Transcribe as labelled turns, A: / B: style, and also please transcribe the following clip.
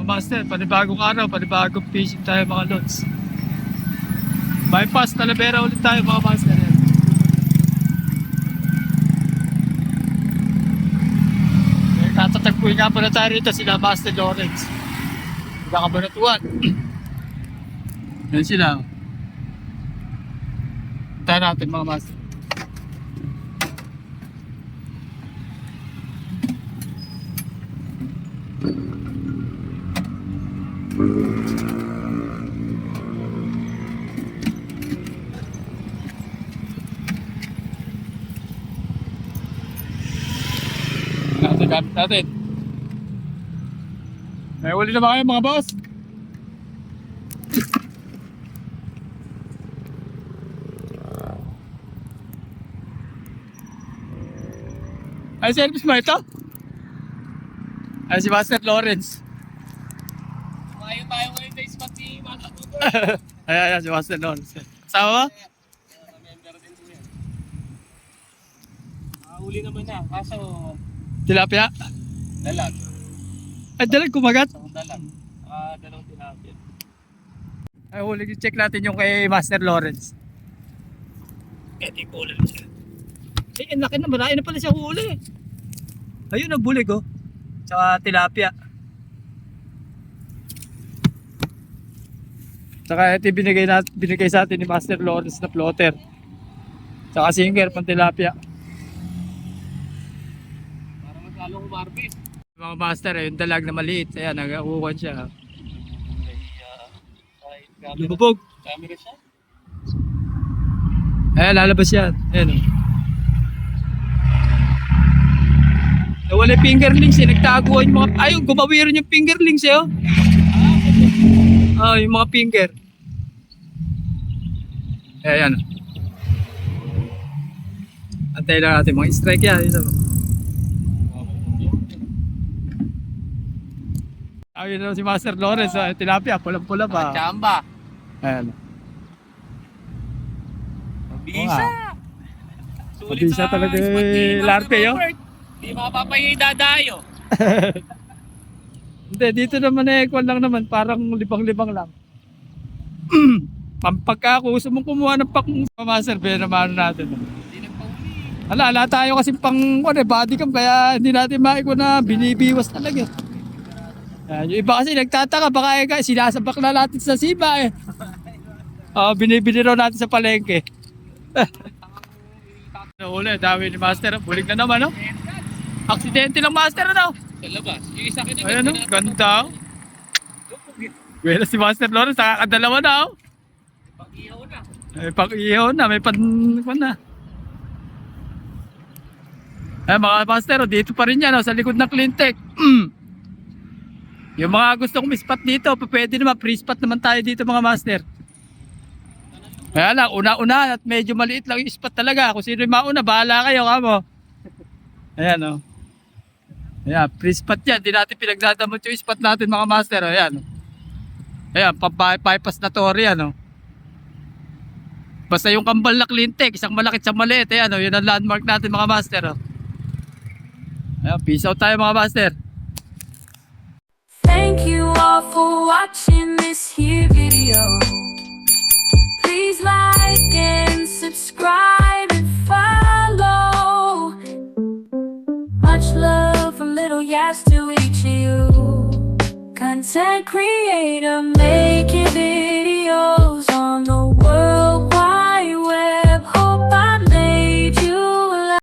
A: Mga master, panibagong araw, panibagong fishing tayo mga lods. Bypass, Talavera ulit tayo mga master. Tatatagpuin nga pala tayo rito sila Master Lawrence. Nakabanatuan. Yan sila. Punta natin mga master. Gamit natin. May huli na ba kayo mga boss? Ay, service mo ito? Ay, si Master Lawrence.
B: Ayaw tayo ngayon na ispat ni Master
A: Ay, si Master Lawrence. Sama ba?
B: Member din po yan. Huli naman na, kaso
A: Tilapia?
B: dalag.
A: Ay, dalag kumagat?
B: Isang dalag. Dalawang tilapia.
A: Ay, huli, check natin yung kay Master Lawrence. Ito yung huli na siya. Eh, ang laki na, marami na pala siya huli. Ayun, nagbulig oh. Tsaka tilapia. Tsaka ito binigay sa atin ni Master Lawrence na floater. Tsaka singer, pang tilapia.
B: Para maglalong umarbis.
A: Mga master, yung dalag na maliit. Ayan, nag-uuwan siya. Lumubog.
B: Camera siya.
A: Ayan, lalabas yan. Ayan oh. Nawala yung fingerlings eh. Nagtaguan yung mga... Ayun, gumawi rin yung fingerlings eh oh. Ah, yung mga finger. Ayan. Antay lang natin. Mga strike yan. Ayun na si Master Lawrence. Tilapia, pulang-pula pa.
B: Chamba.
A: Ayan.
B: Mabisa.
A: Mabisa talaga larpe yun.
B: Di mapapay dadayo.
A: Hindi, dito naman eh, kwan lang naman, parang libang-libang lang. Pagka gusto mong kumuha ng master, naman natin.
B: Hindi nagpahuli.
A: Ala tayo kasi pang body cam, kaya hindi natin maiko na binibiwas talaga. Yung iba kasi nagtataka, baka sinasabak na natin sa siba eh. Binibili raw natin sa palengke. Uli, dami ni Master, bulig na naman no? Aksidente lang Master no?
B: Sa labas. Yung isa kita.
A: Ayan o, ganda. Wala si Master Lawrence, nakakadalawa na o.
B: Pag-ihaw na.
A: Pag-ihaw na, may pan na. Mga Master, dito pa rin yan o, sa likod ng Cleantech. Yung mga gustong spot dito, pwede naman, free spot naman tayo dito mga Master. Kaya lang, una-una at medyo maliit lang yung spot talaga. Kung sino yung mauna, bahala kayo kamo. Ayan o. Ayan, free spot yan. Di natin pinagdadamot yung spot natin mga master. Ayan. Ayan, bypass na tori yan. Basta yung kambal na Cleantech, isang malaki at isang maliit. Ayan, yun ang landmark natin mga master. Ayan, peace out tayo mga master.
C: Thank you all for watching this here video. Please like and subscribe and follow. Much love from Little Yas to each of you. Content creator, making it